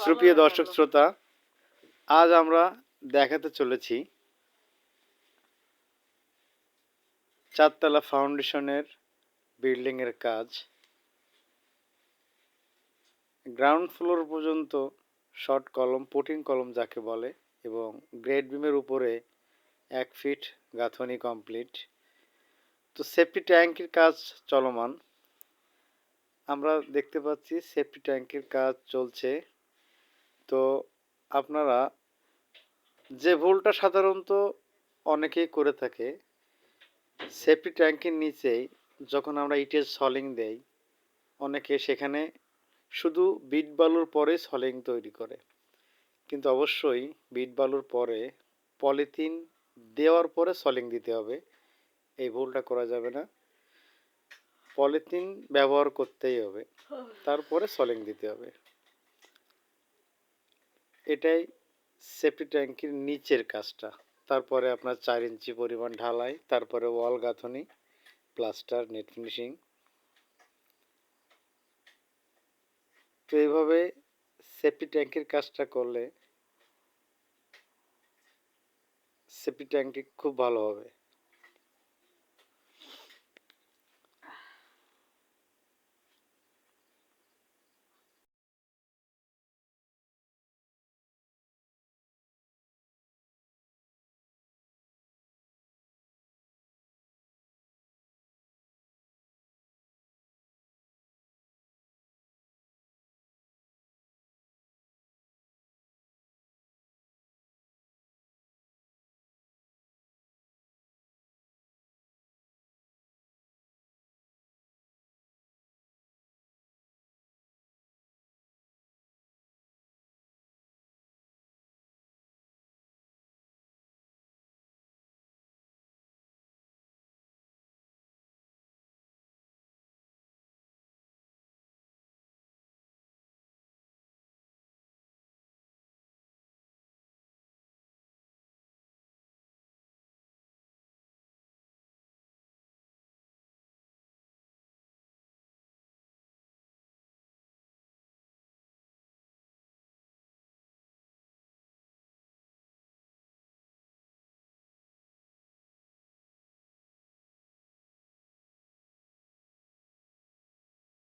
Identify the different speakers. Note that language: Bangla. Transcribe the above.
Speaker 1: সুপ্রিয় দর্শক শ্রোতা, আজ আমরা দেখাতে চলেছি চারতলা ফাউন্ডেশনের বিল্ডিং এর কাজ। গ্রাউন্ড ফ্লোর পর্যন্ত শর্ট কলম, পুটিং কলম যাকে বলে, এবং গ্রেড বিমের উপরে 1 ফিট গাঁথনি কমপ্লিট। তো সেফটি ট্যাঙ্কের কাজ চলমান। আমরা দেখতে পাচ্ছি সেফটি ট্যাঙ্কের কাজ চলছে। তো আপনারা যে ভুলটা সাধারণত অনেকেই করে থাকে, সেফটি ট্যাঙ্কের নিচেই যখন আমরা ইটের সলিং দেই, অনেকে সেখানে শুধু বিট বালুর পরে সলিং তৈরি করে, কিন্তু অবশ্যই বিট বালুর পরে পলিথিন দেওয়ার পরে সলিং দিতে হবে। এই ভুলটা করা যাবে না। পলিথিন ব্যবহার করতেই হবে, তারপরে সলিং দিতে হবে। এটাই সেফটি ট্যাঙ্কের নিচের কাজটা। তারপরে আপনার 4 ইঞ্চি পরিমাণ ঢালাই, তারপরে ওয়াল গাঁথনি, প্লাস্টার, নেট ফিনিশিং। তো এইভাবে সেফটি ট্যাঙ্কের কাজটা করলে সেফটি ট্যাঙ্কটি খুব ভালো হবে।